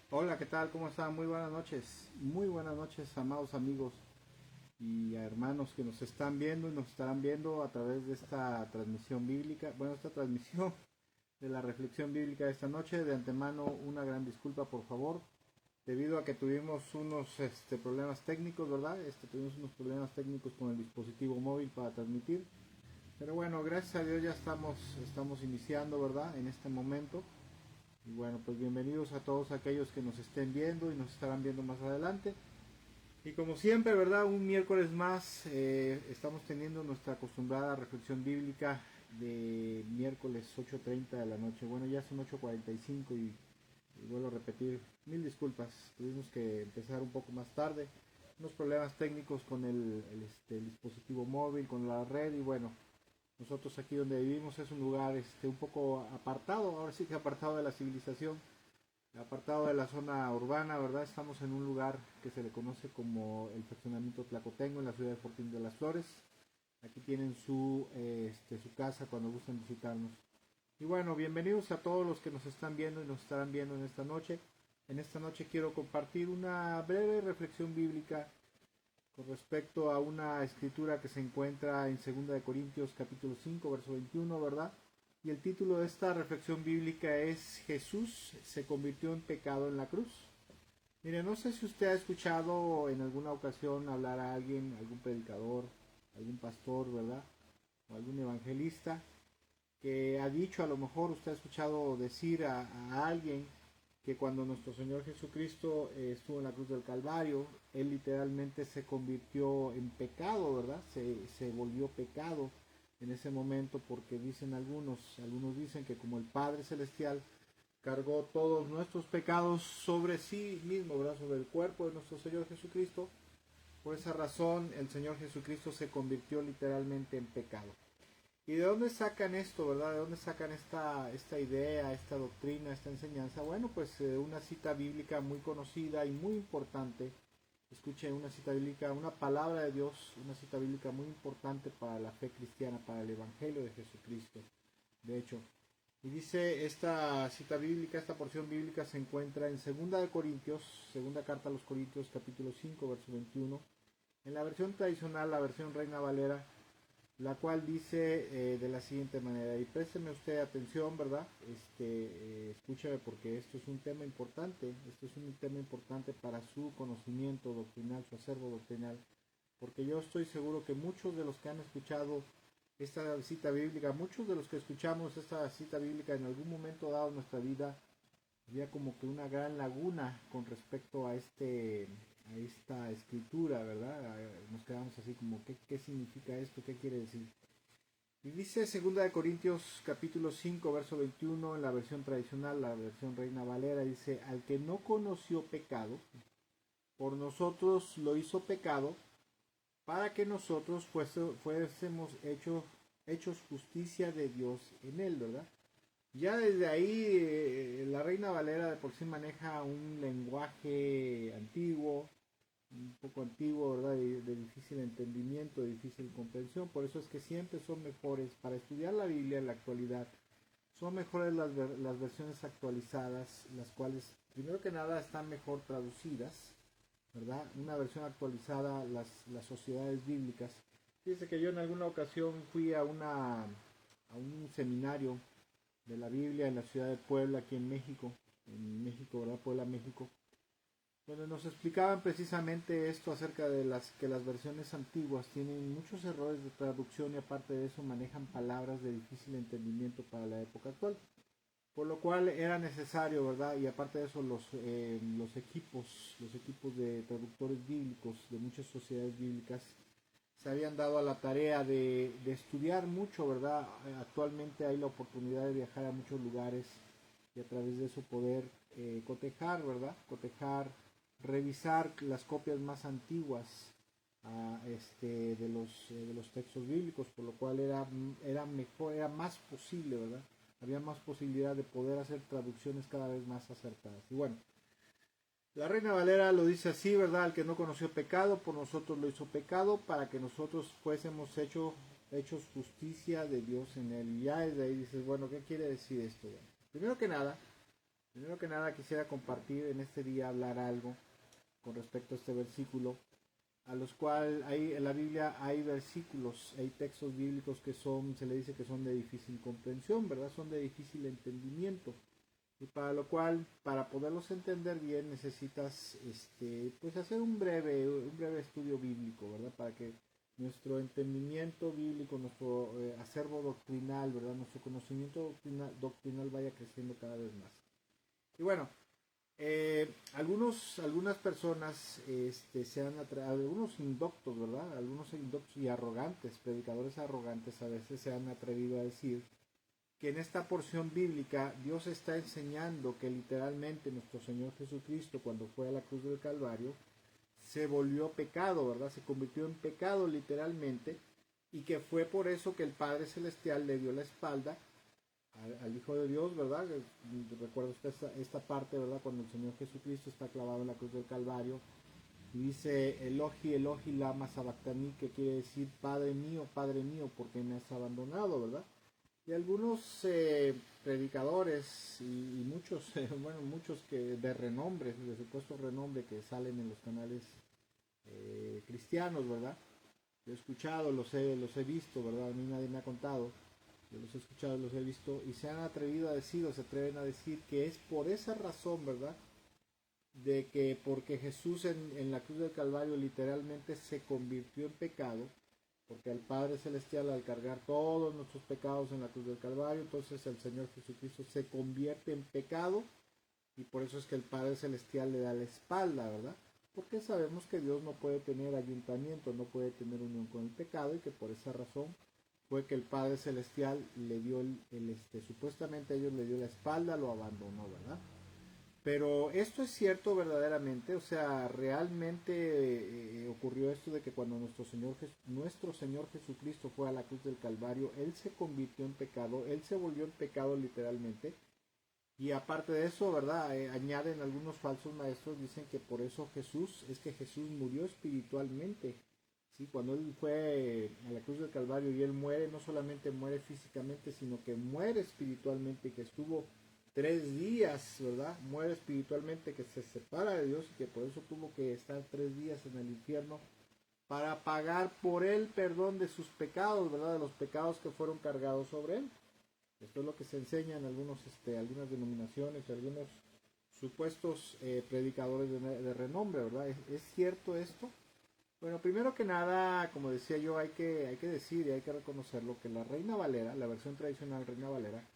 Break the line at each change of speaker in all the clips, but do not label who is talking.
Hola, ¿qué tal? ¿Cómo están? Muy buenas noches, amados amigos y hermanos que nos están viendo y nos estarán viendo a través de esta transmisión bíblica, esta transmisión de la reflexión bíblica de esta noche. De antemano, una gran disculpa, por favor, debido a que tuvimos unos problemas técnicos, ¿verdad? Tuvimos unos problemas técnicos con el dispositivo móvil para transmitir. Pero bueno, gracias a Dios ya estamos iniciando, ¿verdad? En este momento. Y bueno, pues bienvenidos a todos aquellos que nos estén viendo y nos estarán viendo más adelante. Y como siempre, ¿verdad? Un miércoles más estamos teniendo nuestra acostumbrada reflexión bíblica de miércoles 8:30 de la noche. Bueno, ya son 8:45 y vuelvo a repetir, mil disculpas. Tuvimos que empezar un poco más tarde. Unos problemas técnicos con el dispositivo móvil, con la red y bueno, nosotros aquí donde vivimos es un lugar un poco apartado, ahora sí que apartado de la civilización, apartado de la zona urbana, ¿verdad? Estamos en un lugar que se le conoce como el fraccionamiento Tlacotengo en la ciudad de Fortín de las Flores. Aquí tienen su casa cuando gusten visitarnos. Y bueno, bienvenidos a todos los que nos están viendo y nos estarán viendo en esta noche. En esta noche quiero compartir una breve reflexión bíblica con respecto a una escritura que se encuentra en 2 Corintios capítulo 5 verso 21, ¿verdad? Y el título de esta reflexión bíblica es Jesús se convirtió en pecado en la cruz. Mire, no sé si usted ha escuchado en alguna ocasión hablar a alguien, algún predicador, algún pastor, ¿verdad? O algún evangelista que ha dicho, a lo mejor usted ha escuchado decir a alguien que cuando nuestro Señor Jesucristo estuvo en la cruz del Calvario, Él literalmente se convirtió en pecado, ¿verdad? Se volvió pecado en ese momento porque dicen algunos dicen que como el Padre Celestial cargó todos nuestros pecados sobre sí mismo, ¿verdad? Sobre el cuerpo de nuestro Señor Jesucristo, por esa razón el Señor Jesucristo se convirtió literalmente en pecado. ¿Y de dónde sacan esto, verdad? ¿De dónde sacan esta idea, esta doctrina, esta enseñanza? Bueno, pues una cita bíblica muy conocida y muy importante. Escuchen, una cita bíblica, una palabra de Dios, una cita bíblica muy importante para la fe cristiana, para el Evangelio de Jesucristo. De hecho, y dice esta cita bíblica, esta porción bíblica se encuentra en segunda carta a los Corintios, capítulo 5, verso 21. En la versión tradicional, la versión Reina Valera, la cual dice de la siguiente manera, y présteme usted atención, ¿verdad? Escúcheme porque esto es un tema importante, esto es un tema importante para su conocimiento doctrinal, su acervo doctrinal, porque yo estoy seguro que muchos de los que han escuchado esta cita bíblica, muchos de los que escuchamos esta cita bíblica en algún momento dado en nuestra vida, había como que una gran laguna con respecto a esta escritura, ¿verdad? Nos quedamos así como, ¿qué significa esto? ¿Qué quiere decir? Y dice 2 Corintios capítulo 5 verso 21 en la versión tradicional, la versión Reina Valera, dice, al que no conoció pecado, por nosotros lo hizo pecado, para que nosotros fuésemos hechos justicia de Dios en él, ¿verdad? Ya desde ahí la Reina Valera de por sí maneja un lenguaje antiguo, un poco antiguo, ¿verdad? De difícil entendimiento, de difícil comprensión. Por eso es que siempre son mejores, para estudiar la Biblia en la actualidad, son mejores las versiones actualizadas, las cuales, primero que nada, están mejor traducidas, ¿verdad? Una versión actualizada, las sociedades bíblicas. Fíjese que yo en alguna ocasión fui a un seminario de la Biblia en la ciudad de Puebla, aquí en México, ¿verdad? Puebla, México, donde nos explicaban precisamente esto acerca de que las versiones antiguas tienen muchos errores de traducción y aparte de eso manejan palabras de difícil entendimiento para la época actual. Por lo cual era necesario, ¿verdad? Y aparte de eso, los equipos de traductores bíblicos de muchas sociedades bíblicas se habían dado a la tarea de estudiar mucho, ¿verdad? Actualmente hay la oportunidad de viajar a muchos lugares y a través de eso poder cotejar, ¿verdad? Cotejar, revisar las copias más antiguas de los textos bíblicos, por lo cual era mejor, era más posible, ¿verdad? Había más posibilidad de poder hacer traducciones cada vez más acertadas. Y bueno, la Reina Valera lo dice así, ¿verdad? El que no conoció pecado, por nosotros lo hizo pecado, para que nosotros fuésemos hechos justicia de Dios en él. Y ya desde ahí dices, bueno, ¿qué quiere decir esto? Bueno, primero que nada, Primero que nada quisiera compartir en este día, hablar algo con respecto a este versículo, a los cuales hay en la Biblia hay versículos, hay textos bíblicos que son, se le dice que son de difícil comprensión, ¿verdad? Son de difícil entendimiento. Y para lo cual, para poderlos entender bien, necesitas pues hacer un breve estudio bíblico, ¿verdad? Para que nuestro entendimiento bíblico, nuestro acervo doctrinal, ¿verdad? Nuestro conocimiento doctrinal vaya creciendo cada vez más. Y bueno, algunas personas algunos indoctos, ¿verdad? Algunos indoctos y arrogantes, predicadores arrogantes a veces se han atrevido a decir que en esta porción bíblica Dios está enseñando que literalmente nuestro Señor Jesucristo, cuando fue a la cruz del Calvario, se volvió pecado, ¿verdad? Se convirtió en pecado literalmente, y que fue por eso que el Padre Celestial le dio la espalda al Hijo de Dios, ¿verdad? Recuerda usted esta parte, ¿verdad? Cuando el Señor Jesucristo está clavado en la cruz del Calvario y dice Elohi, Elohi, lama sabactani, que quiere decir Padre mío, ¿por qué me has abandonado?, ¿verdad? Y algunos predicadores y muchos, bueno, muchos que de renombre, de supuesto renombre, que salen en los canales cristianos, ¿verdad? Yo he escuchado, los he visto, ¿verdad? A mí nadie me ha contado. Yo los he escuchado, los he visto y se han atrevido a decir, o se atreven a decir que es por esa razón, ¿verdad? De que porque Jesús en la cruz del Calvario literalmente se convirtió en pecado, porque el Padre Celestial, al cargar todos nuestros pecados en la cruz del Calvario, entonces el Señor Jesucristo se convierte en pecado, y por eso es que el Padre Celestial le da la espalda, ¿verdad? Porque sabemos que Dios no puede tener ayuntamiento, no puede tener unión con el pecado, y que por esa razón fue que el Padre Celestial le dio supuestamente a ellos le dio la espalda, lo abandonó, ¿verdad? Pero esto es cierto verdaderamente, o sea, realmente ocurrió esto de que cuando nuestro Señor Jesucristo fue a la cruz del Calvario, Él se convirtió en pecado, Él se volvió en pecado literalmente. Y aparte de eso, ¿verdad? Añaden algunos falsos maestros, dicen que por eso Jesús murió espiritualmente. Sí, cuando Él fue a la cruz del Calvario y Él muere, no solamente muere físicamente, sino que muere espiritualmente, que estuvo 3 días, ¿verdad? Muere espiritualmente, que se separa de Dios, y que por eso tuvo que estar 3 días en el infierno para pagar por el perdón de sus pecados, ¿verdad? De los pecados que fueron cargados sobre Él. Esto es lo que se enseña en algunas denominaciones, algunos supuestos predicadores de renombre, ¿verdad? ¿Es cierto esto? Bueno, primero que nada, como decía yo, hay que decir y hay que reconocerlo, que la Reina Valera, la versión tradicional Reina Valera,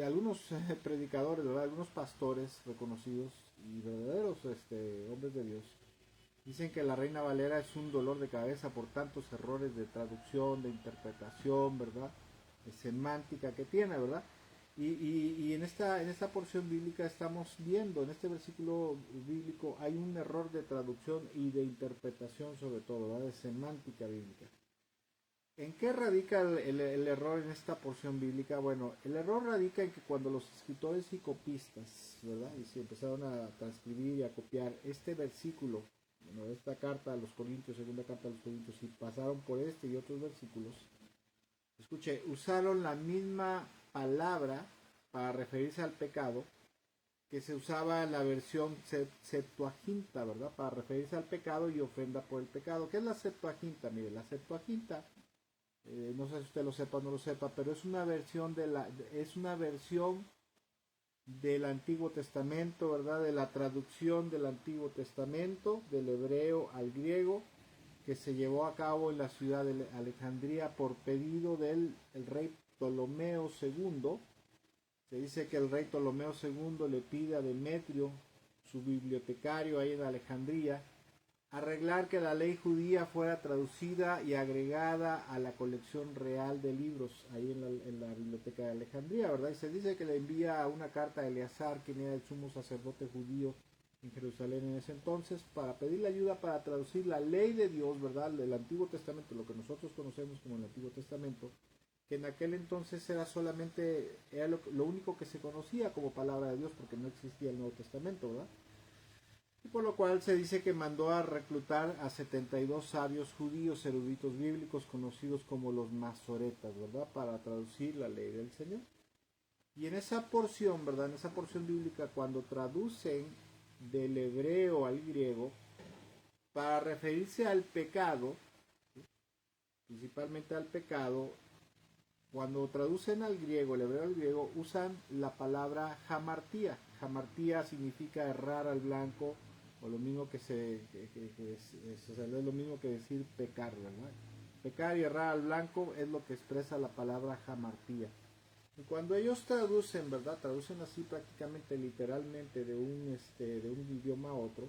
algunos predicadores, ¿verdad? Algunos pastores reconocidos y verdaderos hombres de Dios, dicen que la Reina Valera es un dolor de cabeza por tantos errores de traducción, de interpretación, ¿verdad? De semántica que tiene, ¿verdad? Y en esta porción bíblica estamos viendo, en este versículo bíblico hay un error de traducción y de interpretación, sobre todo, ¿verdad? De semántica bíblica. ¿En qué radica el error en esta porción bíblica? Bueno, el error radica en que cuando los escritores y copistas, ¿verdad? Y se empezaron a transcribir y a copiar este versículo, bueno, esta carta a los Corintios, segunda carta a los Corintios, y pasaron por este y otros versículos, escuche, usaron la misma palabra para referirse al pecado que se usaba en la versión Septuaginta, ¿verdad? Para referirse al pecado y ofrenda por el pecado. ¿Qué es la Septuaginta? Mire, la Septuaginta, no sé si usted lo sepa o no lo sepa, pero es una versión del Antiguo Testamento, ¿verdad? De la traducción del Antiguo Testamento, del hebreo al griego, que se llevó a cabo en la ciudad de Alejandría por pedido del el rey Ptolomeo II. Se dice que el rey Ptolomeo II le pide a Demetrio, su bibliotecario ahí en Alejandría, arreglar que la ley judía fuera traducida y agregada a la colección real de libros ahí en la biblioteca de Alejandría, ¿verdad? Y se dice que le envía una carta a Eleazar, quien era el sumo sacerdote judío en Jerusalén en ese entonces, para pedirle ayuda para traducir la ley de Dios, ¿verdad? Del Antiguo Testamento, lo que nosotros conocemos como el Antiguo Testamento, que en aquel entonces era lo único que se conocía como palabra de Dios, porque no existía el Nuevo Testamento, ¿verdad? Y por lo cual se dice que mandó a reclutar a 72 sabios judíos eruditos bíblicos conocidos como los masoretas, ¿verdad? Para traducir la ley del Señor. Y en esa porción, ¿verdad? En esa porción bíblica, cuando traducen del hebreo al griego, para referirse al pecado, principalmente al pecado, cuando traducen al griego, el hebreo al griego, usan la palabra hamartía. Hamartía significa errar al blanco, o lo mismo es lo mismo que decir pecar, ¿verdad? Pecar y errar al blanco es lo que expresa la palabra hamartía. Y cuando ellos traducen, ¿verdad? Traducen así prácticamente literalmente de un idioma a otro,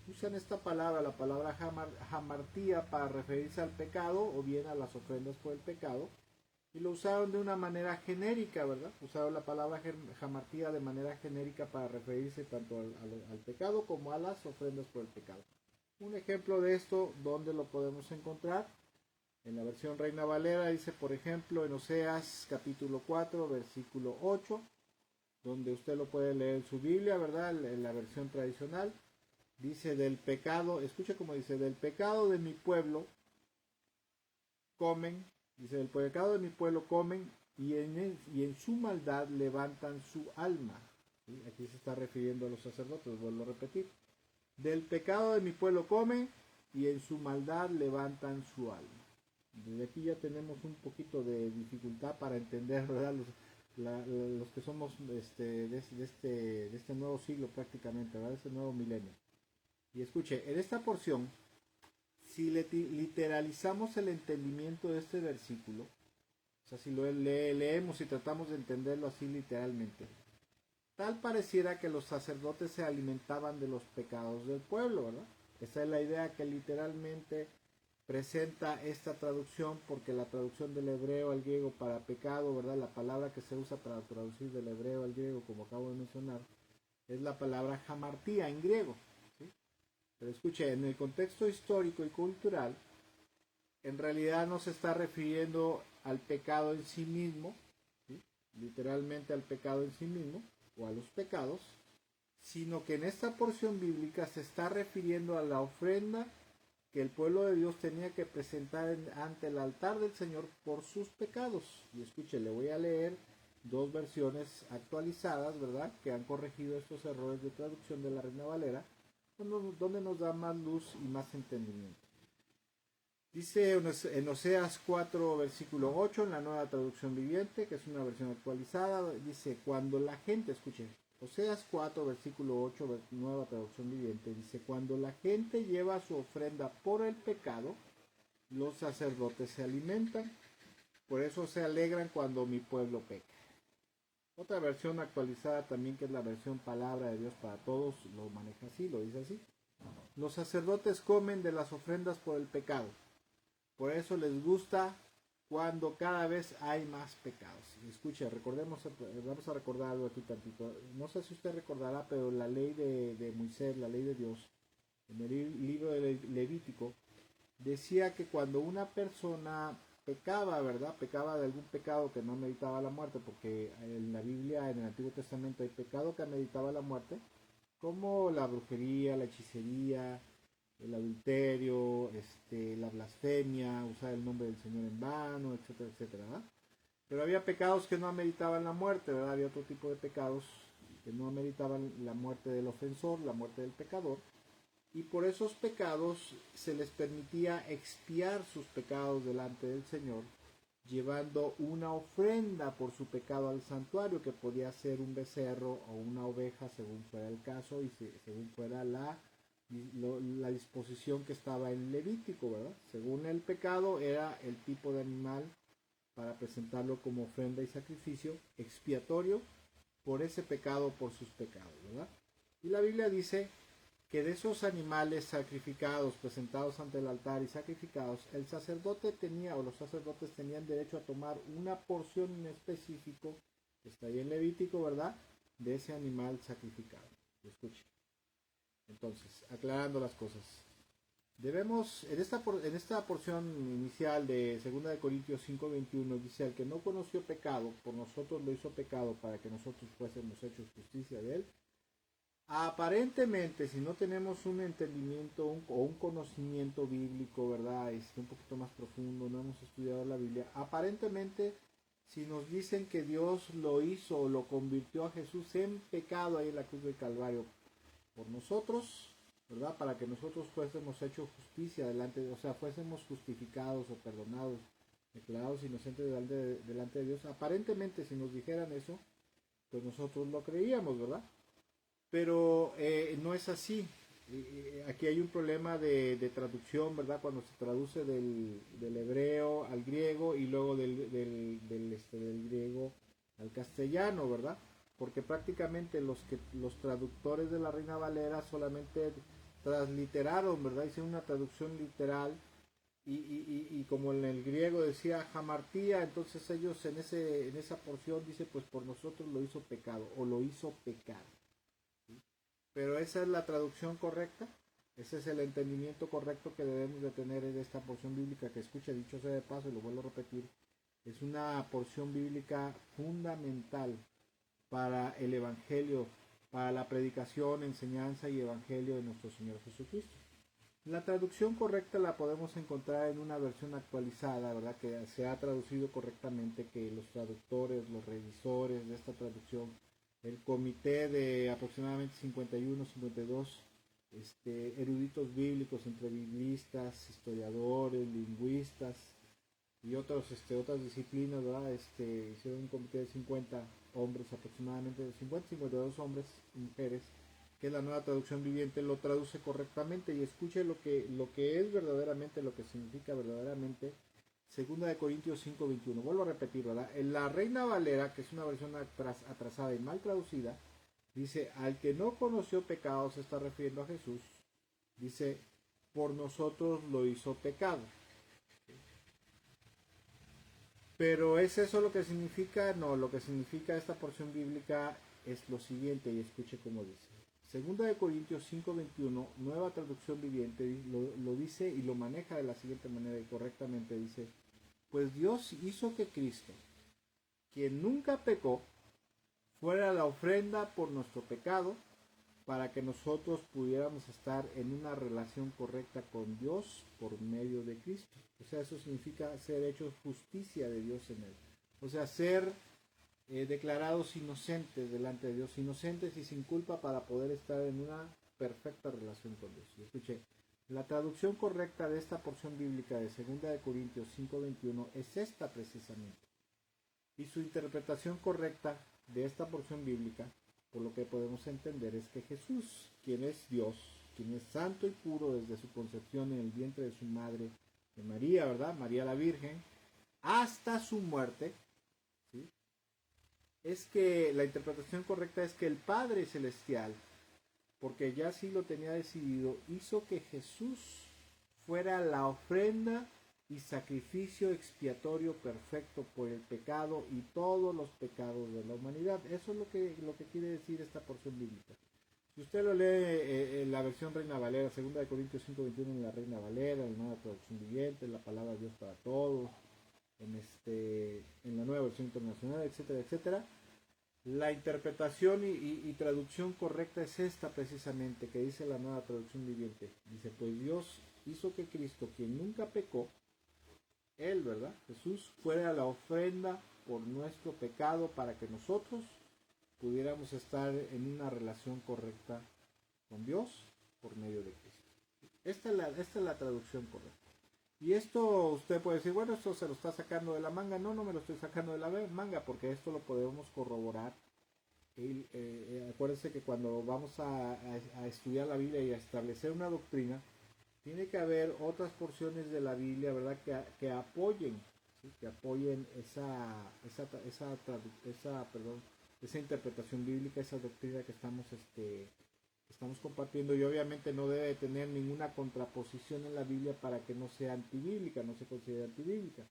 usan esta palabra, la palabra hamartía, para referirse al pecado o bien a las ofrendas por el pecado, y lo usaron de una manera genérica, ¿verdad? Usaron la palabra hamartía de manera genérica para referirse tanto al pecado como a las ofrendas por el pecado. Un ejemplo de esto, ¿dónde lo podemos encontrar? En la versión Reina Valera dice, por ejemplo, en Oseas capítulo 4, versículo 8, donde usted lo puede leer en su Biblia, ¿verdad? En la versión tradicional. Dice, del pecado, escucha como dice, del pecado de mi pueblo comen, dice, del pecado de mi pueblo comen y en su maldad levantan su alma. ¿Sí? Aquí se está refiriendo a los sacerdotes, vuelvo a repetir. Del pecado de mi pueblo comen y en su maldad levantan su alma. Desde aquí ya tenemos un poquito de dificultad para entender, ¿verdad? Los que somos de este nuevo siglo prácticamente, ¿verdad? Este nuevo milenio. Y escuche, en esta porción, si literalizamos el entendimiento de este versículo, o sea, si lo leemos y tratamos de entenderlo así literalmente, tal pareciera que los sacerdotes se alimentaban de los pecados del pueblo, ¿verdad? Esa es la idea que literalmente presenta esta traducción, porque la traducción del hebreo al griego para pecado, ¿verdad? La palabra que se usa para traducir del hebreo al griego, como acabo de mencionar, es la palabra hamartía en griego. ¿Sí? Pero escuche, en el contexto histórico y cultural, en realidad no se está refiriendo al pecado en sí mismo, ¿sí? Literalmente al pecado en sí mismo, o a los pecados, sino que en esta porción bíblica se está refiriendo a la ofrenda que el pueblo de Dios tenía que presentar ante el altar del Señor por sus pecados. Y escuche, le voy a leer dos versiones actualizadas, ¿verdad? Que han corregido estos errores de traducción de la Reina Valera, donde nos da más luz y más entendimiento. Dice en Oseas 4, versículo 8, en la nueva traducción viviente, que es una versión actualizada, dice, cuando la gente, escuche, Oseas 4, versículo 8, nueva traducción viviente, dice, cuando la gente lleva su ofrenda por el pecado, los sacerdotes se alimentan, por eso se alegran cuando mi pueblo peca. Otra versión actualizada también, que es la versión Palabra de Dios para Todos, lo maneja así, lo dice así. Los sacerdotes comen de las ofrendas por el pecado. Por eso les gusta cuando cada vez hay más pecados. Escuche, recordemos, vamos a recordar algo aquí tantito. No sé si usted recordará, pero la ley de Moisés, la ley de Dios, en el libro de Levítico, decía que cuando una persona pecaba, ¿verdad? Pecaba de algún pecado que no meritaba la muerte, porque en la Biblia, en el Antiguo Testamento, hay pecado que meritaba la muerte, como la brujería, la hechicería, el adulterio, la blasfemia, usar el nombre del Señor en vano, etcétera, etcétera, ¿verdad? Pero había pecados que no ameritaban la muerte, ¿verdad? Había otro tipo de pecados que no ameritaban la muerte del ofensor, la muerte del pecador, y por esos pecados se les permitía expiar sus pecados delante del Señor, llevando una ofrenda por su pecado al santuario, que podía ser un becerro o una oveja, según fuera el caso y según fuera la disposición que estaba en Levítico, ¿verdad? Según el pecado era el tipo de animal para presentarlo como ofrenda y sacrificio expiatorio por ese pecado, por sus pecados, ¿verdad? Y la Biblia dice que de esos animales sacrificados, presentados ante el altar y sacrificados, el sacerdote tenía, o los sacerdotes tenían derecho a tomar una porción en específico, que está ahí en Levítico, ¿verdad?, de ese animal sacrificado. Escuche. Entonces, aclarando las cosas, debemos, en esta porción inicial de 2 de Corintios 5:21, dice, al que no conoció pecado, por nosotros lo hizo pecado para que nosotros fuésemos hechos justicia de él. Aparentemente, si no tenemos un entendimiento o un conocimiento bíblico, ¿verdad? Un poquito más profundo, no hemos estudiado la Biblia, aparentemente si nos dicen que Dios lo hizo o lo convirtió a Jesús en pecado ahí en la cruz del Calvario por nosotros, ¿verdad? Para que nosotros fuésemos hecho justicia delante, o sea, fuésemos justificados o perdonados, declarados inocentes delante de Dios. Aparentemente, si nos dijeran eso, pues nosotros lo creíamos, ¿verdad? Pero no es así. Aquí hay un problema de traducción, ¿verdad? Cuando se traduce del hebreo al griego y luego del griego al castellano, ¿verdad? Porque prácticamente los traductores de la Reina Valera solamente transliteraron, ¿verdad? Hicieron una traducción literal y como en el griego decía jamartía, entonces ellos en esa porción dice, pues por nosotros lo hizo pecado o lo hizo pecar. Pero esa es la traducción correcta, ese es el entendimiento correcto que debemos de tener en esta porción bíblica que escucha, dicho sea de paso, y lo vuelvo a repetir, es una porción bíblica fundamental para el Evangelio, para la predicación, enseñanza y Evangelio de nuestro Señor Jesucristo. La traducción correcta la podemos encontrar en una versión actualizada, ¿verdad? Que se ha traducido correctamente, que los traductores, los revisores de esta traducción, el comité de aproximadamente 51, 52 eruditos bíblicos, entre biblistas, historiadores, lingüistas y otras disciplinas, ¿verdad? Hicieron un comité de 50 hombres aproximadamente, de 50, 52 hombres y mujeres, que es la nueva traducción viviente, lo traduce correctamente y escuche lo que es verdaderamente, lo que significa verdaderamente. Segunda de Corintios 5:21. Vuelvo a repetir, ¿verdad? En la Reina Valera, que es una versión atrasada y mal traducida, dice, al que no conoció pecado, se está refiriendo a Jesús, dice, por nosotros lo hizo pecado. Pero ¿es eso lo que significa? No, lo que significa esta porción bíblica es lo siguiente, y escuche cómo dice. Segunda de Corintios 5:21, nueva traducción viviente, lo dice y lo maneja de la siguiente manera y correctamente dice, pues Dios hizo que Cristo, quien nunca pecó, fuera la ofrenda por nuestro pecado, para que nosotros pudiéramos estar en una relación correcta con Dios por medio de Cristo. O sea, eso significa ser hechos justicia de Dios en él. O sea, ser declarados inocentes delante de Dios, inocentes y sin culpa para poder estar en una perfecta relación con Dios. Y escuche, la traducción correcta de esta porción bíblica de 2 de Corintios 5:21 es esta precisamente. Y su interpretación correcta de esta porción bíblica, por lo que podemos entender, es que Jesús, quien es Dios, quien es santo y puro desde su concepción en el vientre de su madre, de María, ¿verdad? María la Virgen, hasta su muerte, ¿sí? Es que la interpretación correcta es que el Padre Celestial, porque ya sí lo tenía decidido, hizo que Jesús fuera la ofrenda y sacrificio expiatorio perfecto por el pecado y todos los pecados de la humanidad. Eso es lo que quiere decir esta porción bíblica. Si usted lo lee en la versión Reina Valera, 2 de Corintios 5:21 en la Reina Valera, en la nueva traducción viviente, la palabra de Dios para todos, en la nueva versión internacional, etcétera, etcétera, la interpretación y traducción correcta es esta precisamente, que dice la nueva traducción viviente. Dice, pues Dios hizo que Cristo, quien nunca pecó, él, ¿verdad? Jesús, fuera la ofrenda por nuestro pecado para que nosotros pudiéramos estar en una relación correcta con Dios por medio de Cristo. Esta es la traducción correcta. Y esto usted puede decir, bueno, esto se lo está sacando de la manga. No, no me lo estoy sacando de la manga, porque esto lo podemos corroborar. Acuérdense que cuando vamos a estudiar la Biblia y a establecer una doctrina, tiene que haber otras porciones de la Biblia, ¿verdad? Que apoyen, ¿sí? Que apoyen esa interpretación bíblica, esa doctrina que estamos compartiendo, y obviamente no debe tener ninguna contraposición en la Biblia para que no sea antibíblica, no se considere antibíblica.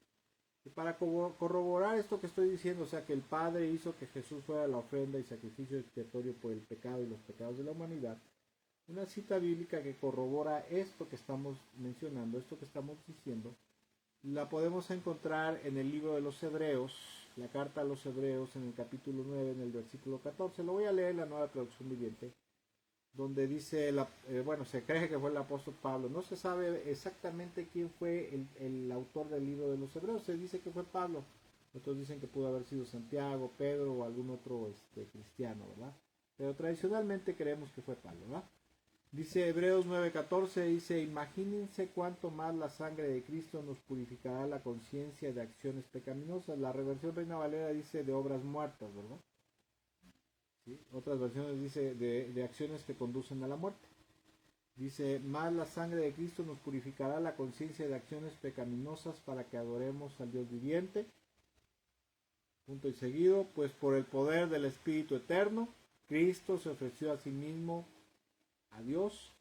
Y para corroborar esto que estoy diciendo, o sea, que el Padre hizo que Jesús fuera la ofrenda y sacrificio expiatorio por el pecado y los pecados de la humanidad, una cita bíblica que corrobora esto que estamos mencionando, esto que estamos diciendo, la podemos encontrar en el libro de los Hebreos, la carta a los Hebreos, en el capítulo 9, en el versículo 14. Lo voy a leer en la nueva traducción viviente, donde dice, se cree que fue el apóstol Pablo. No se sabe exactamente quién fue el autor del libro de los Hebreos, se dice que fue Pablo. Otros dicen que pudo haber sido Santiago, Pedro o algún otro cristiano, ¿verdad? Pero tradicionalmente creemos que fue Pablo, ¿verdad? Dice Hebreos 9:14, dice, imagínense cuánto más la sangre de Cristo nos purificará la conciencia de acciones pecaminosas. La reversión Reina Valera dice de obras muertas, ¿verdad? ¿Sí? Otras versiones dice de acciones que conducen a la muerte. Dice, más la sangre de Cristo nos purificará la conciencia de acciones pecaminosas para que adoremos al Dios viviente. Punto y seguido, pues por el poder del Espíritu Eterno, Cristo se ofreció a sí mismo a Dios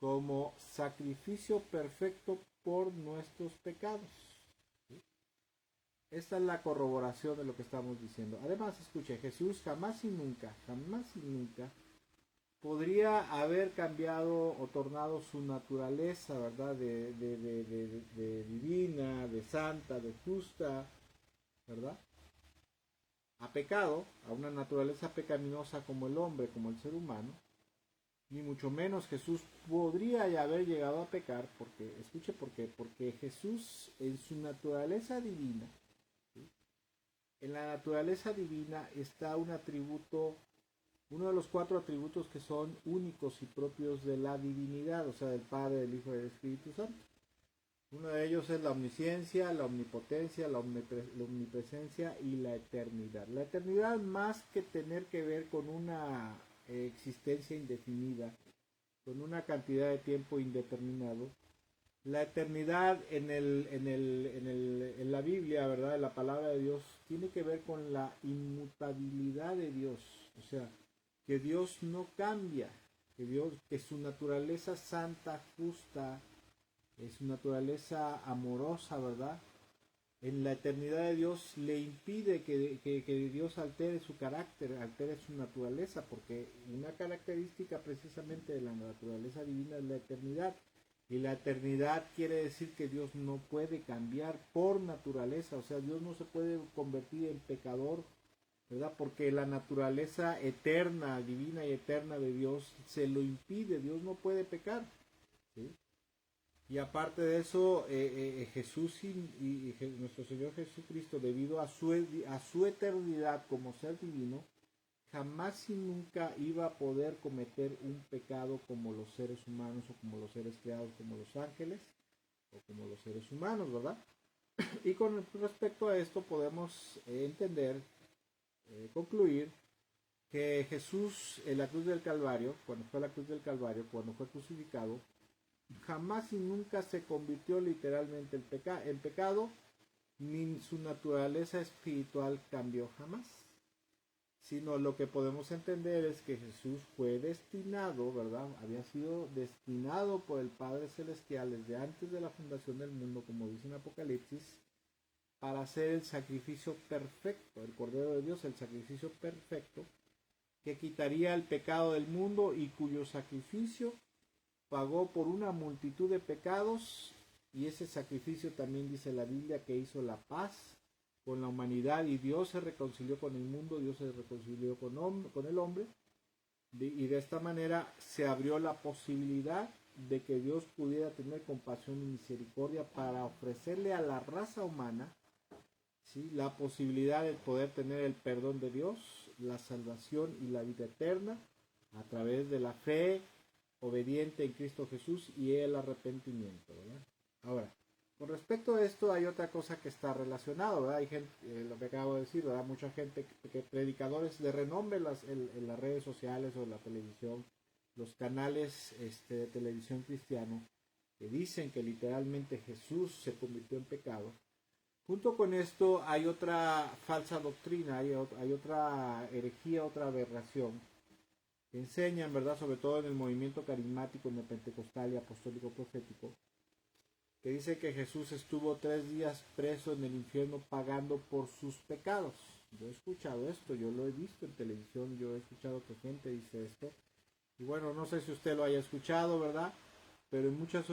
como sacrificio perfecto por nuestros pecados. ¿Sí? Esta es la corroboración de lo que estamos diciendo. Además, escuche, Jesús jamás y nunca podría haber cambiado o tornado su naturaleza, ¿verdad? De divina, de santa, de justa, ¿verdad? A pecado, a una naturaleza pecaminosa como el hombre, como el ser humano, ni mucho menos Jesús podría haber llegado a pecar, porque, escuche por qué, porque Jesús en su naturaleza divina, ¿sí? En la naturaleza divina está un atributo, uno de los 4 atributos que son únicos y propios de la divinidad, o sea, del Padre, del Hijo y del Espíritu Santo. Uno de ellos es la omnisciencia, la omnipotencia, la omnipresencia y la eternidad. La eternidad, más que tener que ver con una existencia indefinida, con una cantidad de tiempo indeterminado, la eternidad en la Biblia, ¿verdad? En la palabra de Dios, tiene que ver con la inmutabilidad de Dios. O sea, que Dios no cambia, que su naturaleza santa, justa, su naturaleza amorosa, ¿verdad? En la eternidad de Dios le impide que Dios altere su carácter, altere su naturaleza, porque una característica precisamente de la naturaleza divina es la eternidad. Y la eternidad quiere decir que Dios no puede cambiar por naturaleza, o sea, Dios no se puede convertir en pecador, ¿verdad? Porque la naturaleza eterna, divina y eterna de Dios se lo impide, Dios no puede pecar, ¿sí? Y aparte de eso, Jesús y nuestro Señor Jesucristo, debido a su eternidad como ser divino, jamás y nunca iba a poder cometer un pecado como los seres humanos o como los seres creados como los ángeles o como los seres humanos, ¿verdad? Y con respecto a esto podemos entender, concluir que Jesús en la cruz del Calvario, cuando fue a la cruz del Calvario, cuando fue crucificado, jamás y nunca se convirtió literalmente en pecado, ni su naturaleza espiritual cambió jamás. Sino lo que podemos entender es que Jesús fue destinado, ¿verdad? Había sido destinado por el Padre Celestial desde antes de la fundación del mundo, como dice en Apocalipsis, para hacer el sacrificio perfecto, el Cordero de Dios, el sacrificio perfecto, que quitaría el pecado del mundo y cuyo sacrificio pagó por una multitud de pecados, y ese sacrificio también dice la Biblia que hizo la paz con la humanidad, y Dios se reconcilió con el mundo, Dios se reconcilió con el hombre, y de esta manera se abrió la posibilidad de que Dios pudiera tener compasión y misericordia para ofrecerle a la raza humana, ¿sí?, la posibilidad de poder tener el perdón de Dios, la salvación y la vida eterna a través de la fe obediente en Cristo Jesús y el arrepentimiento, ¿verdad? Ahora, con respecto a esto hay otra cosa que está relacionada, ¿verdad? Hay gente, lo que acabo de decir, ¿verdad? Mucha gente, que predicadores de renombre en las redes sociales o en la televisión, los canales de televisión cristiano, que dicen que literalmente Jesús se convirtió en pecado. Junto con esto hay otra falsa doctrina, hay otra herejía, otra aberración, que enseñan, ¿verdad?, sobre todo en el movimiento carismático, en el pentecostal y apostólico profético, que dice que Jesús estuvo 3 días preso en el infierno pagando por sus pecados. Yo he escuchado esto, yo lo he visto en televisión, yo he escuchado que gente dice esto, y bueno, no sé si usted lo haya escuchado, ¿verdad?, pero en muchas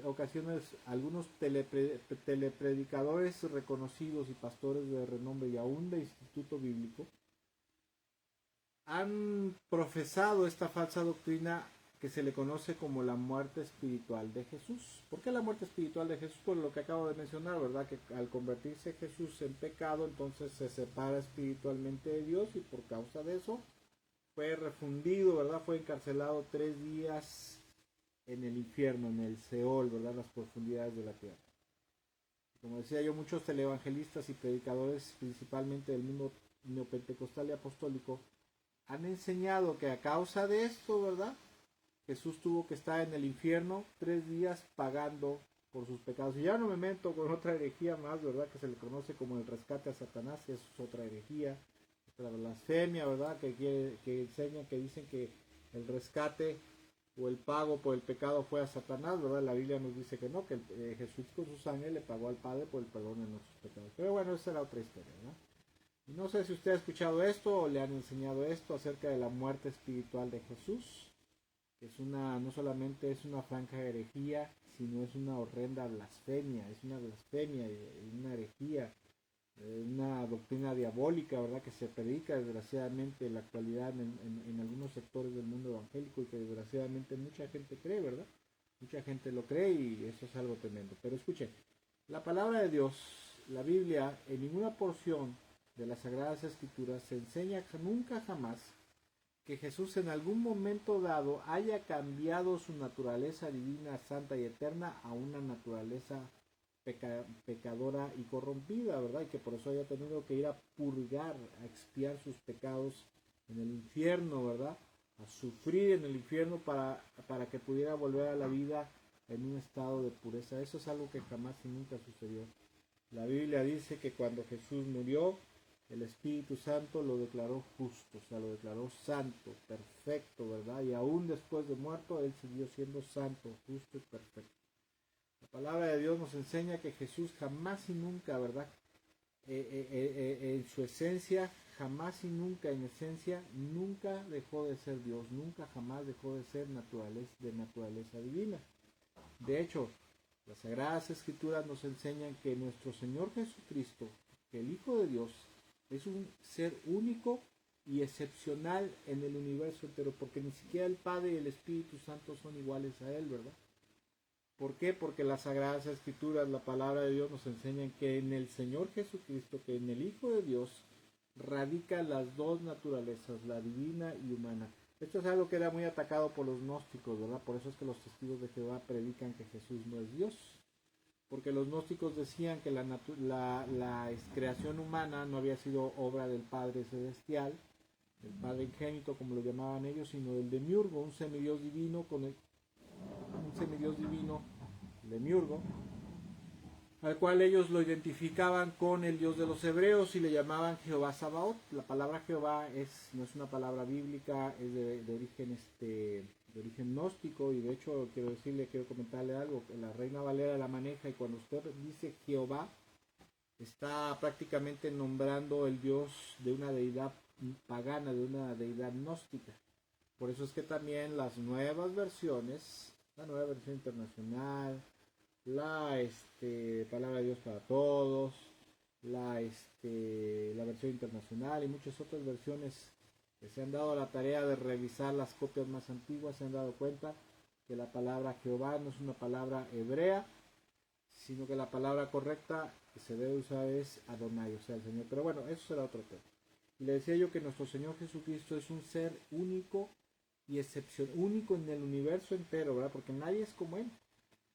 ocasiones algunos telepredicadores reconocidos y pastores de renombre y aún de instituto bíblico han profesado esta falsa doctrina que se le conoce como la muerte espiritual de Jesús. ¿Por qué la muerte espiritual de Jesús? Por lo que acabo de mencionar, ¿verdad? Que al convertirse Jesús en pecado, entonces se separa espiritualmente de Dios y por causa de eso fue refundido, ¿verdad? Fue encarcelado 3 días en el infierno, en el Seol, ¿verdad? Las profundidades de la tierra. Como decía yo, muchos televangelistas y predicadores, principalmente del mundo neopentecostal y apostólico, han enseñado que a causa de esto, ¿verdad? Jesús tuvo que estar en el infierno 3 días pagando por sus pecados. Y ya no me meto con otra herejía más, ¿verdad? Que se le conoce como el rescate a Satanás, que es otra herejía, otra blasfemia, ¿verdad? Que enseñan, que dicen que el rescate o el pago por el pecado fue a Satanás, ¿verdad? La Biblia nos dice que no, que Jesús con su sangre le pagó al Padre por el perdón de nuestros pecados. Pero bueno, esa era otra historia, ¿verdad? Y no sé si usted ha escuchado esto o le han enseñado esto acerca de la muerte espiritual de Jesús, que es no solamente es una franca herejía, sino es una horrenda blasfemia, es una blasfemia y una herejía, una doctrina diabólica, ¿verdad? Que se predica desgraciadamente en la actualidad en algunos sectores del mundo evangélico y que desgraciadamente mucha gente cree, ¿verdad? Mucha gente lo cree y eso es algo tremendo. Pero escuchen, la palabra de Dios, la Biblia, en ninguna porción de las Sagradas Escrituras se enseña nunca jamás que Jesús en algún momento dado haya cambiado su naturaleza divina, santa y eterna a una naturaleza pecadora y corrompida, ¿verdad? Y que por eso haya tenido que ir a purgar, a expiar sus pecados en el infierno, ¿verdad? A sufrir en el infierno para que pudiera volver a la vida en un estado de pureza. Eso es algo que jamás y nunca sucedió. La Biblia dice que cuando Jesús murió, el Espíritu Santo lo declaró justo, o sea, lo declaró santo, perfecto, ¿verdad? Y aún después de muerto, él siguió siendo santo, justo y perfecto. La palabra de Dios nos enseña que Jesús jamás y nunca, ¿verdad? En su esencia, jamás y nunca, en esencia, nunca dejó de ser Dios, nunca jamás dejó de ser de naturaleza divina. De hecho, las Sagradas Escrituras nos enseñan que nuestro Señor Jesucristo, que el Hijo de Dios, es un ser único y excepcional en el universo entero, porque ni siquiera el Padre y el Espíritu Santo son iguales a Él, ¿verdad? ¿Por qué? Porque las Sagradas Escrituras, la palabra de Dios nos enseñan que en el Señor Jesucristo, que en el Hijo de Dios, radican las dos naturalezas, la divina y humana. Esto es algo que era muy atacado por los gnósticos, ¿verdad? Por eso es que los testigos de Jehová predican que Jesús no es Dios. Porque los gnósticos decían que la creación humana no había sido obra del Padre Celestial, del Padre Ingénito, como lo llamaban ellos, sino del Demiurgo, un semidios divino, Demiurgo, al cual ellos lo identificaban con el Dios de los hebreos y le llamaban Jehová Sabaoth. La palabra Jehová no es una palabra bíblica, es de origen gnóstico, y de hecho quiero comentarle algo, que la Reina Valera la maneja, y cuando usted dice Jehová, está prácticamente nombrando el Dios de una deidad pagana, de una deidad gnóstica. Por eso es que también las nuevas versiones, la nueva versión internacional, la Palabra de Dios para Todos, la versión internacional y muchas otras versiones que se han dado la tarea de revisar las copias más antiguas, se han dado cuenta que la palabra Jehová no es una palabra hebrea, sino que la palabra correcta que se debe usar es Adonai, o sea, el Señor. Pero bueno, eso será otro tema. Y le decía yo que nuestro Señor Jesucristo es un ser único y único en el universo entero, ¿verdad? Porque nadie es como Él.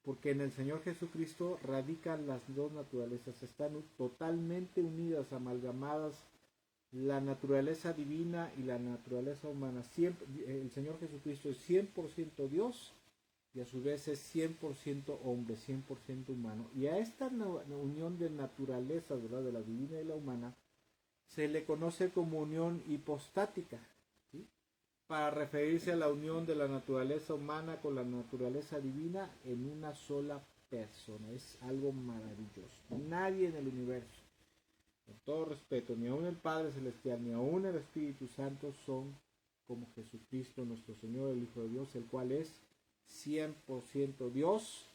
Porque en el Señor Jesucristo radican las dos naturalezas, están totalmente unidas, amalgamadas, la naturaleza divina y la naturaleza humana. El Señor Jesucristo es 100% Dios y a su vez es 100% hombre, 100% humano. Y a esta unión de naturalezas, ¿verdad?, de la divina y la humana, se le conoce como unión hipostática, ¿sí?, para referirse a la unión de la naturaleza humana con la naturaleza divina en una sola persona. Es algo maravilloso. Nadie en el universo, con todo respeto, ni aun el Padre Celestial, ni aun el Espíritu Santo son como Jesucristo nuestro Señor, el Hijo de Dios, el cual es 100% Dios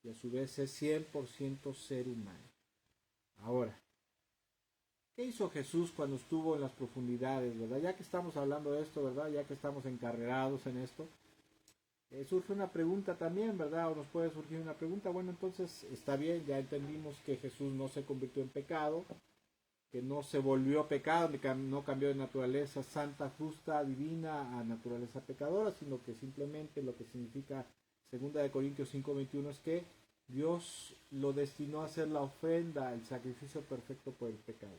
y a su vez es 100% ser humano. Ahora, ¿qué hizo Jesús cuando estuvo en las profundidades, verdad? Ya que estamos hablando de esto, ¿verdad? Ya que estamos encarrerados en esto, Surge una pregunta también, ¿verdad? O nos puede surgir una pregunta. Bueno, entonces está bien, ya entendimos que Jesús no se convirtió en pecado, que no se volvió pecado, no cambió de naturaleza santa, justa, divina a naturaleza pecadora, sino que simplemente lo que significa 2 Corintios 5:21 es que Dios lo destinó a ser la ofrenda, el sacrificio perfecto por el pecado.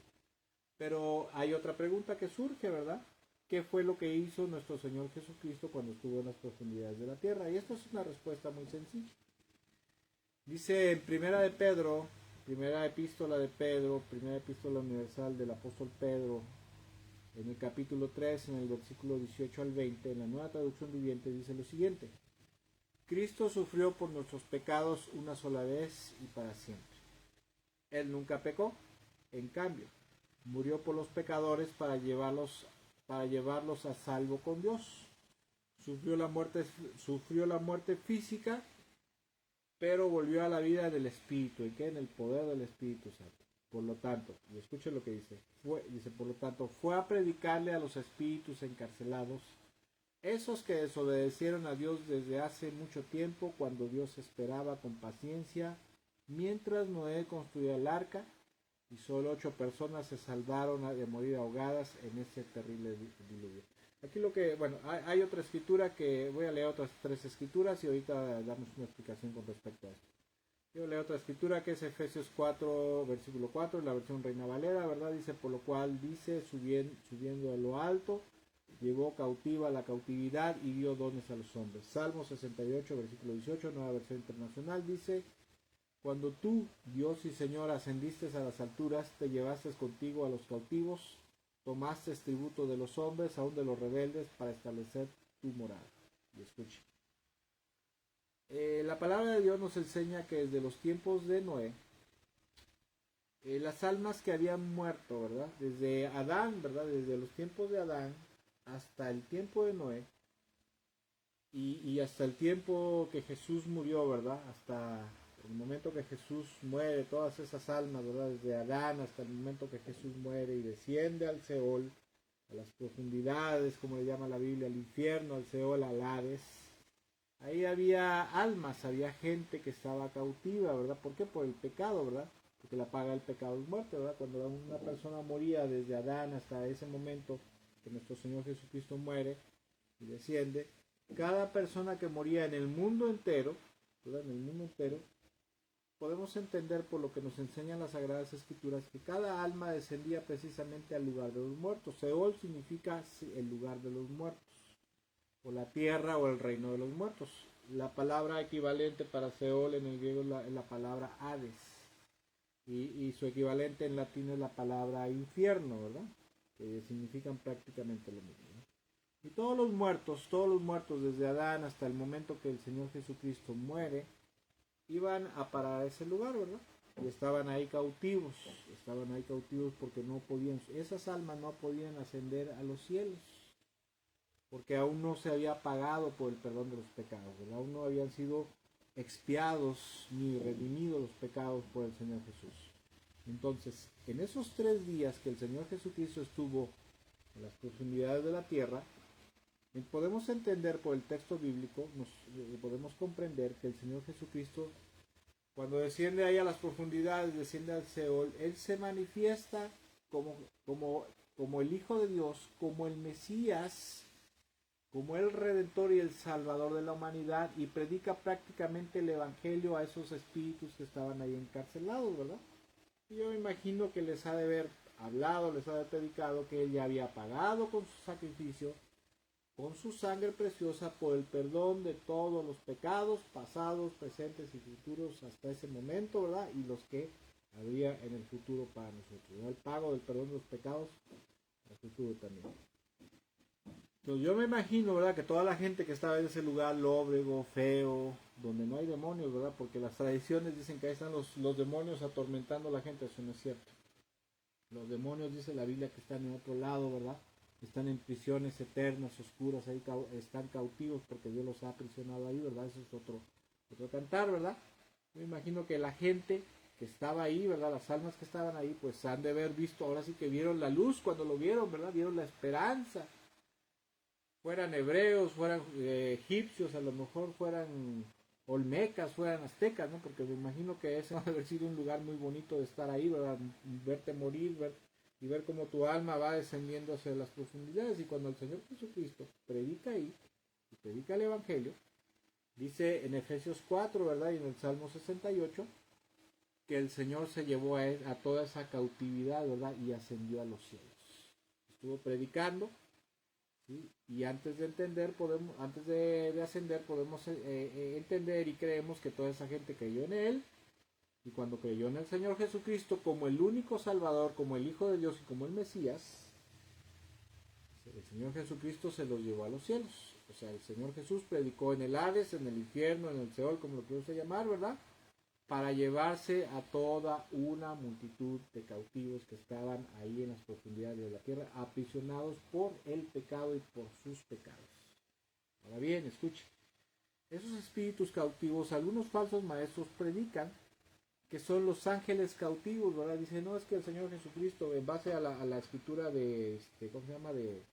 Pero hay otra pregunta que surge, ¿verdad? ¿Qué fue lo que hizo nuestro Señor Jesucristo cuando estuvo en las profundidades de la tierra? Y esta es una respuesta muy sencilla. Dice en primera epístola de Pedro, primera epístola universal del apóstol Pedro, en el capítulo 3, en el versículo 18 al 20, en la Nueva Traducción Viviente, dice lo siguiente: Cristo sufrió por nuestros pecados una sola vez y para siempre. Él nunca pecó, en cambio, murió por los pecadores para llevarlos a salvo con Dios. Sufrió la muerte física, pero volvió a la vida del Espíritu, y que en el poder del Espíritu Santo. Por lo tanto, y escuchen lo que dice, por lo tanto, fue a predicarle a los espíritus encarcelados, esos que desobedecieron a Dios desde hace mucho tiempo, cuando Dios esperaba con paciencia, mientras Noé construía el arca, y solo 8 personas se salvaron de morir ahogadas en ese terrible diluvio. Aquí hay otra escritura que voy a leer, otras 3 escrituras, y ahorita damos una explicación con respecto a esto. Yo leo otra escritura que es Efesios 4, versículo 4, en la versión Reina Valera, ¿verdad? Dice, por lo cual dice, subiendo a lo alto, llevó cautiva la cautividad y dio dones a los hombres. Salmo 68, versículo 18, nueva versión internacional, dice, cuando tú, Dios y Señor, ascendiste a las alturas, te llevaste contigo a los cautivos, tomaste tributo de los hombres, aun de los rebeldes, para establecer tu morada. Y escuche. La palabra de Dios nos enseña que desde los tiempos de Noé, las almas que habían muerto, ¿verdad? Desde Adán, ¿verdad? Desde los tiempos de Adán hasta el tiempo de Noé y hasta el tiempo que Jesús murió, ¿verdad? Hasta el momento que Jesús muere, todas esas almas, ¿verdad? Desde Adán hasta el momento que Jesús muere y desciende al Seol, a las profundidades, como le llama la Biblia, al infierno, al Seol, al Hades. Ahí había almas, había gente que estaba cautiva, ¿verdad? ¿Por qué? Por el pecado, ¿verdad? Porque la paga del pecado es muerte, ¿verdad? Cuando una persona moría desde Adán hasta ese momento que nuestro Señor Jesucristo muere y desciende, cada persona que moría en el mundo entero, ¿verdad? En el mundo entero, podemos entender por lo que nos enseñan las Sagradas Escrituras que cada alma descendía precisamente al lugar de los muertos. Seol significa el lugar de los muertos, o la tierra o el reino de los muertos. La palabra equivalente para Seol en el griego es la palabra Hades, y su equivalente en latín es la palabra infierno, ¿verdad? Que significan prácticamente lo mismo, ¿no? Y todos los muertos desde Adán hasta el momento que el Señor Jesucristo muere, iban a parar a ese lugar, ¿verdad? Y estaban ahí cautivos porque no podían, esas almas no podían ascender a los cielos, porque aún no se había pagado por el perdón de los pecados, ¿verdad? Aún no habían sido expiados ni redimidos los pecados por el Señor Jesús. Entonces, en esos 3 días que el Señor Jesucristo estuvo en las profundidades de la tierra, podemos entender por el texto bíblico, podemos comprender que el Señor Jesucristo, cuando desciende ahí a las profundidades, desciende al Seol, Él se manifiesta como el Hijo de Dios, como el Mesías, como el Redentor y el Salvador de la humanidad, y predica prácticamente el Evangelio a esos espíritus que estaban ahí encarcelados, ¿verdad? Y yo me imagino que les ha de haber hablado, les ha de haber predicado que Él ya había pagado con su sacrificio, con su sangre preciosa, por el perdón de todos los pecados, pasados, presentes y futuros hasta ese momento, ¿verdad? Y los que habría en el futuro para nosotros, ¿verdad? El pago del perdón de los pecados, en el futuro también. Entonces yo me imagino, ¿verdad? Que toda la gente que estaba en ese lugar lóbrego, feo, donde no hay demonios, ¿verdad? Porque las tradiciones dicen que ahí están los demonios atormentando a la gente, eso no es cierto. Los demonios, dice la Biblia, que están en otro lado, ¿verdad? Están en prisiones eternas, oscuras, ahí están cautivos porque Dios los ha aprisionado ahí, ¿verdad? Eso es otro cantar, ¿verdad? Me imagino que la gente que estaba ahí, ¿verdad? Las almas que estaban ahí, pues han de haber visto, ahora sí que vieron la luz cuando lo vieron, ¿verdad? Vieron la esperanza. fueran hebreos, fueran egipcios, a lo mejor fueran olmecas, fueran aztecas, ¿no? Porque me imagino que ese va a haber sido un lugar muy bonito de estar ahí, ¿verdad? Verte morir, y ver cómo tu alma va descendiendo hacia las profundidades. Y cuando el Señor Jesucristo predica ahí, y predica el Evangelio, dice en Efesios 4, ¿verdad? Y en el Salmo 68, que el Señor se llevó a toda esa cautividad, ¿verdad? Y ascendió a los cielos. Estuvo predicando, ¿sí? Y antes de entender, antes de ascender, podemos entender y creemos que toda esa gente creyó en Él. Y cuando creyó en el Señor Jesucristo como el único Salvador, como el Hijo de Dios y como el Mesías, el Señor Jesucristo se los llevó a los cielos. O sea, el Señor Jesús predicó en el Hades, en el infierno, en el Seol, como lo quiero llamar, ¿verdad? Para llevarse a toda una multitud de cautivos que estaban ahí en las profundidades de la tierra, aprisionados por el pecado y por sus pecados. Ahora bien, escuche, esos espíritus cautivos, algunos falsos maestros predican que son los ángeles cautivos, ¿verdad? Dicen, no, es que el Señor Jesucristo, en base a la escritura de, ¿cómo se llama? De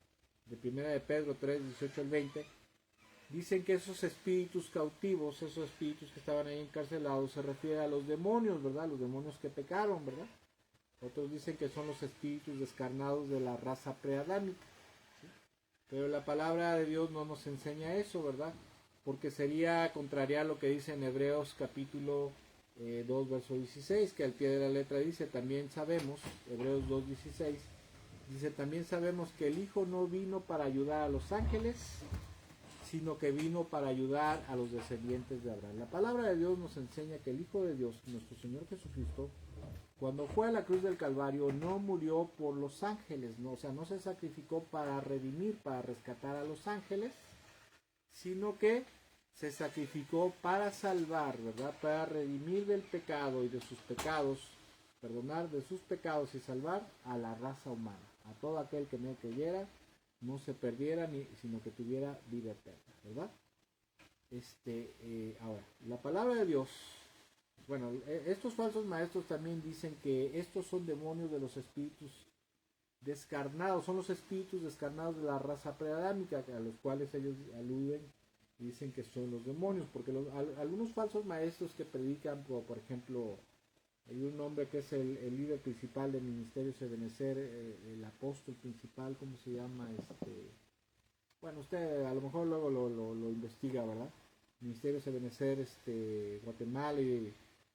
Primera de Pedro 3, 18 al 20, dicen que esos espíritus cautivos, esos espíritus que estaban ahí encarcelados, se refiere a los demonios, ¿verdad? Los demonios que pecaron, ¿verdad? Otros dicen que son los espíritus descarnados de la raza preadámica, ¿sí? Pero la palabra de Dios no nos enseña eso, ¿verdad? Porque sería contraria a lo que dice en Hebreos capítulo 2, verso 16, que al pie de la letra dice, también sabemos, Hebreos 2, 16, dice, también sabemos que el Hijo no vino para ayudar a los ángeles, sino que vino para ayudar a los descendientes de Abraham. La palabra de Dios nos enseña que el Hijo de Dios, nuestro Señor Jesucristo, cuando fue a la cruz del Calvario, no murió por los ángeles, no, o sea, no se sacrificó para redimir, para rescatar a los ángeles, sino que se sacrificó para salvar, ¿verdad? Para redimir del pecado y de sus pecados, perdonar de sus pecados y salvar a la raza humana, a todo aquel que en él creyera, no se perdiera, sino que tuviera vida eterna, ¿verdad? Ahora, la palabra de Dios, bueno, estos falsos maestros también dicen que estos son demonios de los espíritus descarnados, son los espíritus descarnados de la raza preadámica, a los cuales ellos aluden y dicen que son los demonios, porque algunos falsos maestros que predican, por ejemplo, hay un hombre que es el líder principal del ministerio Ebenezer, el apóstol principal, ¿cómo se llama? Bueno, usted a lo mejor luego lo investiga, ¿verdad? Ministerio Ebenezer, Guatemala, y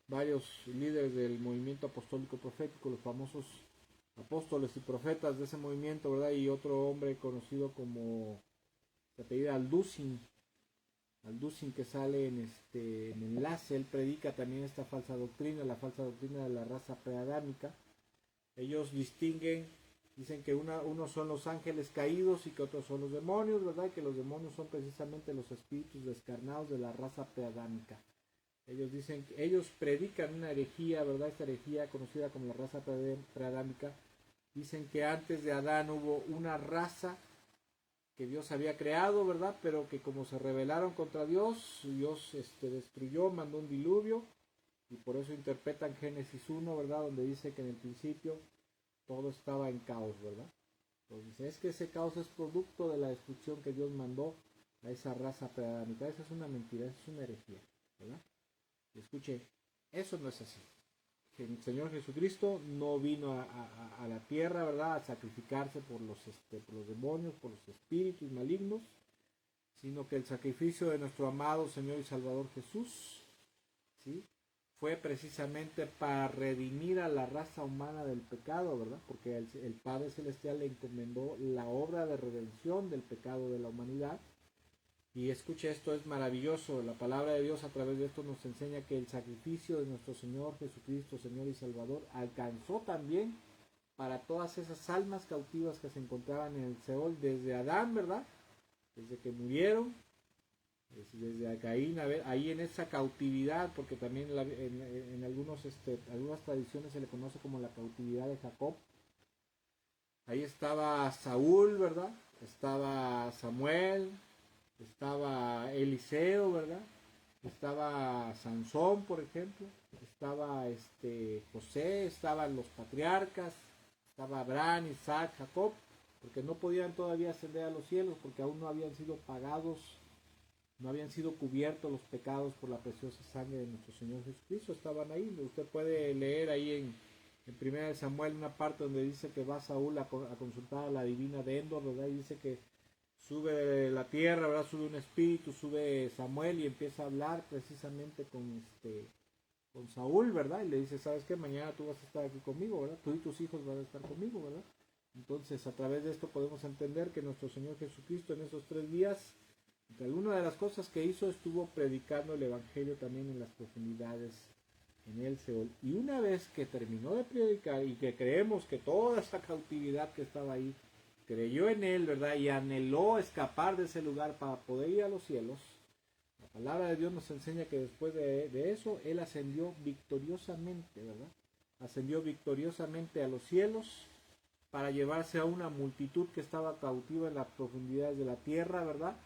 varios líderes del movimiento apostólico profético, los famosos apóstoles y profetas de ese movimiento, ¿verdad? Y otro hombre conocido como, se apellida Alducin, que sale en Enlace. Él predica también esta falsa doctrina, la falsa doctrina de la raza preadámica. Ellos distinguen, dicen que unos son los ángeles caídos y que otros son los demonios, ¿verdad? Y que los demonios son precisamente los espíritus descarnados de la raza preadámica. Ellos dicen que ellos predican una herejía, ¿verdad? Esta herejía conocida como la raza preadámica. Dicen que antes de Adán hubo una raza que Dios había creado, ¿verdad? Pero que como se rebelaron contra Dios, Dios destruyó, mandó un diluvio, y por eso interpretan Génesis 1, ¿verdad? Donde dice que en el principio todo estaba en caos, ¿verdad? Entonces es que ese caos es producto de la destrucción que Dios mandó a esa raza preadámica. Esa es una mentira, esa es una herejía, ¿verdad? Y escuche, eso no es así. El Señor Jesucristo no vino a la tierra, ¿verdad?, a sacrificarse por los demonios, por los espíritus malignos, sino que el sacrificio de nuestro amado Señor y Salvador Jesús, ¿sí?, fue precisamente para redimir a la raza humana del pecado, ¿verdad? Porque el Padre Celestial le encomendó la obra de redención del pecado de la humanidad. Y escuche, esto es maravilloso. La palabra de Dios a través de esto nos enseña que el sacrificio de nuestro Señor Jesucristo, Señor y Salvador, alcanzó también para todas esas almas cautivas que se encontraban en el Seol desde Adán, ¿verdad? Desde que murieron, desde Caín, a ver, ahí en esa cautividad, porque también en algunas tradiciones se le conoce como la cautividad de Jacob. Ahí estaba Saúl, ¿verdad? Estaba Samuel, estaba Eliseo, ¿verdad? Estaba Sansón, por ejemplo, estaba José, estaban los patriarcas, estaba Abraham, Isaac, Jacob, porque no podían todavía ascender a los cielos, porque aún no habían sido pagados, no habían sido cubiertos los pecados por la preciosa sangre de nuestro Señor Jesucristo. Estaban ahí. Usted puede leer ahí en 1 Samuel una parte donde dice que va Saúl a consultar a la divina de Endor, ¿verdad? Y dice que sube de la tierra, ¿verdad? Sube un espíritu, sube Samuel y empieza a hablar precisamente con Saúl, ¿verdad? Y le dice, ¿sabes qué? Mañana tú vas a estar aquí conmigo, ¿verdad? Tú y tus hijos van a estar conmigo, ¿verdad? Entonces, a través de esto podemos entender que nuestro Señor Jesucristo en esos 3 días, entre algunas de las cosas que hizo, estuvo predicando el Evangelio también en las profundidades, en el Seol. Y una vez que terminó de predicar y que creemos que toda esta cautividad que estaba ahí, creyó en él, ¿verdad? Y anheló escapar de ese lugar para poder ir a los cielos. La palabra de Dios nos enseña que después de eso, él ascendió victoriosamente, ¿verdad? Ascendió victoriosamente a los cielos para llevarse a una multitud que estaba cautiva en las profundidades de la tierra, ¿verdad?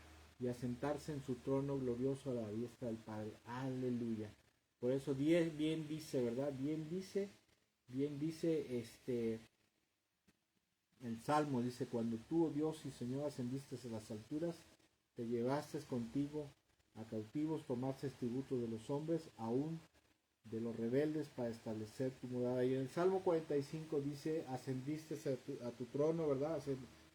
Y a sentarse en su trono glorioso a la diestra del Padre. Aleluya. Por eso bien dice, ¿verdad? Bien dice el Salmo, dice, cuando tú, oh Dios y Señor, ascendiste a las alturas, te llevaste contigo a cautivos, tomaste tributo de los hombres, aún de los rebeldes, para establecer tu morada. Y en el Salmo 45 dice, ascendiste a tu trono, ¿verdad?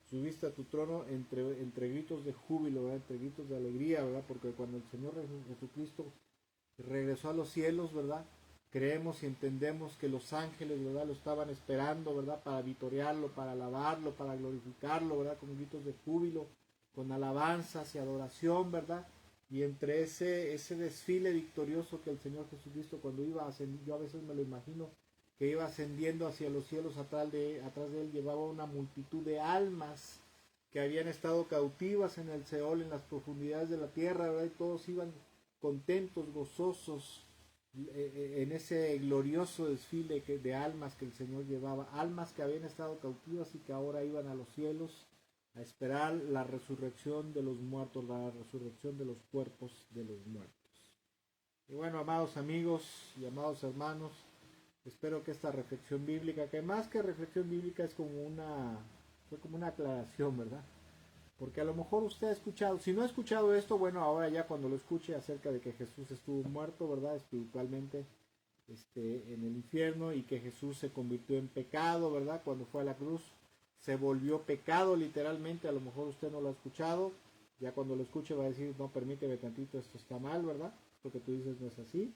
Subiste a tu trono entre gritos de júbilo, ¿verdad? Entre gritos de alegría, ¿verdad? Porque cuando el Señor Jesucristo regresó a los cielos, ¿verdad? Creemos y entendemos que los ángeles, ¿verdad? Lo estaban esperando, ¿verdad? Para vitorearlo, para alabarlo, para glorificarlo, ¿verdad? Con gritos de júbilo, con alabanzas y adoración, ¿verdad? Y entre ese desfile victorioso que el Señor Jesucristo cuando iba ascendiendo, yo a veces me lo imagino, que iba ascendiendo hacia los cielos, atrás de él llevaba una multitud de almas que habían estado cautivas en el Seol, en las profundidades de la tierra, ¿verdad? Y todos iban contentos, gozosos, en ese glorioso desfile de almas que el Señor llevaba, almas que habían estado cautivas y que ahora iban a los cielos a esperar la resurrección de los muertos, la resurrección de los cuerpos de los muertos. Y bueno, amados amigos y amados hermanos, espero que esta reflexión bíblica, que más que reflexión bíblica es fue como una aclaración, ¿verdad? Porque a lo mejor usted ha escuchado, si no ha escuchado esto, bueno, ahora ya cuando lo escuche acerca de que Jesús estuvo muerto, ¿verdad? Espiritualmente, en el infierno, y que Jesús se convirtió en pecado, ¿verdad? Cuando fue a la cruz, se volvió pecado literalmente, a lo mejor usted no lo ha escuchado, ya cuando lo escuche va a decir, no, permíteme tantito, esto está mal, ¿verdad? Lo que tú dices no es así.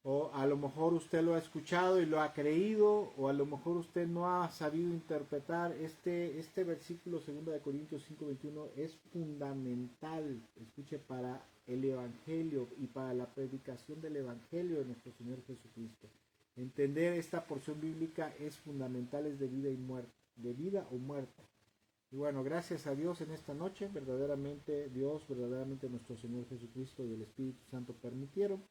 O a lo mejor usted lo ha escuchado y lo ha creído, o a lo mejor usted no ha sabido interpretar este versículo 2 de Corintios 5:21 es fundamental, escuche, para el Evangelio y para la predicación del Evangelio de nuestro Señor Jesucristo. Entender esta porción bíblica es fundamental, es de vida y muerte, de vida o muerte. Y bueno, gracias a Dios en esta noche, verdaderamente Dios, verdaderamente nuestro Señor Jesucristo y el Espíritu Santo permitieron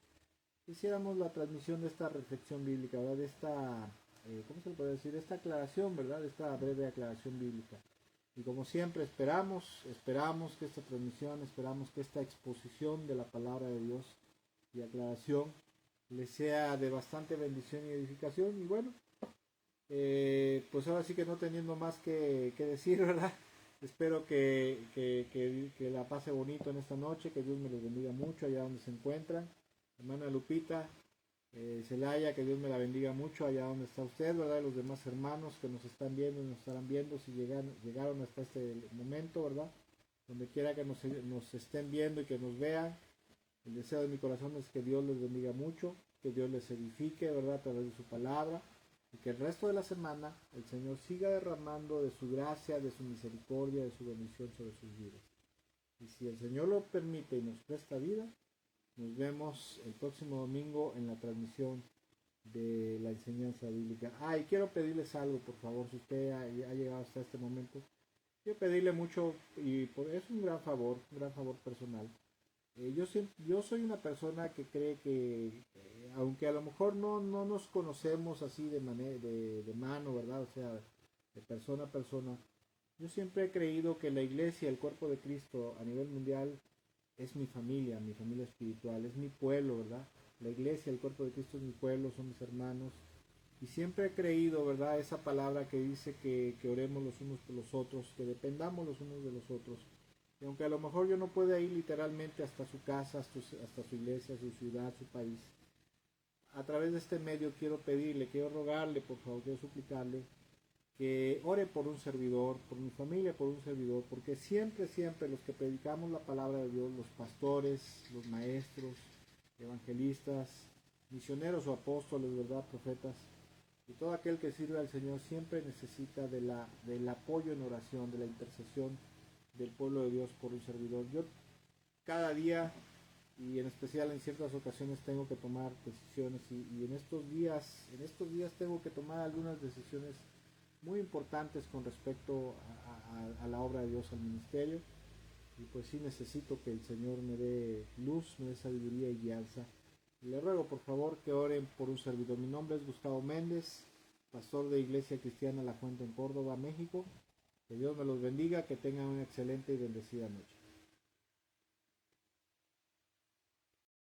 hiciéramos la transmisión de esta reflexión bíblica, ¿verdad? De esta, ¿cómo se le puede decir? Esta aclaración, ¿verdad? De esta breve aclaración bíblica. Y como siempre esperamos que esta transmisión, esperamos que esta exposición de la palabra de Dios y aclaración les sea de bastante bendición y edificación. Y bueno, pues ahora sí que no teniendo más que decir, ¿verdad? Espero que la pase bonito en esta noche, que Dios me los bendiga mucho allá donde se encuentran. Hermana Lupita, Celaya, que Dios me la bendiga mucho allá donde está usted, ¿verdad? Los demás hermanos que nos están viendo y nos estarán viendo, si llegaron hasta este momento, ¿verdad? Donde quiera que nos estén viendo y que nos vean, el deseo de mi corazón es que Dios les bendiga mucho, que Dios les edifique, ¿verdad? A través de su palabra, y que el resto de la semana el Señor siga derramando de su gracia, de su misericordia, de su bendición sobre sus vidas. Y si el Señor lo permite y nos presta vida, nos vemos el próximo domingo en la transmisión de la enseñanza bíblica. Y quiero pedirles algo, por favor, si usted ha llegado hasta este momento. Quiero pedirle mucho, y es un gran favor personal. Yo soy una persona que cree que, aunque a lo mejor no nos conocemos así de mano, ¿verdad? O sea, de persona a persona, yo siempre he creído que la iglesia, el cuerpo de Cristo a nivel mundial, es mi familia espiritual, es mi pueblo, ¿verdad? La iglesia, el cuerpo de Cristo es mi pueblo, son mis hermanos. Y siempre he creído, ¿verdad? Esa palabra que dice que oremos los unos por los otros, que dependamos los unos de los otros. Y aunque a lo mejor yo no pueda ir literalmente hasta su casa, hasta su iglesia, su ciudad, su país, a través de este medio quiero pedirle, quiero rogarle, por favor, quiero suplicarle que ore por un servidor, por mi familia, por un servidor, porque siempre, siempre los que predicamos la palabra de Dios, los pastores, los maestros, evangelistas, misioneros o apóstoles, ¿verdad? Profetas, y todo aquel que sirve al Señor siempre necesita del apoyo en oración, de la intercesión del pueblo de Dios por un servidor. Yo cada día y en especial en ciertas ocasiones tengo que tomar decisiones y en estos días tengo que tomar algunas decisiones muy importantes con respecto a la obra de Dios, al ministerio, y pues sí necesito que el Señor me dé luz, me dé sabiduría y guianza. Le ruego por favor que oren por un servidor. Mi nombre es Gustavo Méndez, pastor de Iglesia Cristiana La Fuente en Córdoba, México. Que Dios me los bendiga, que tengan una excelente y bendecida noche.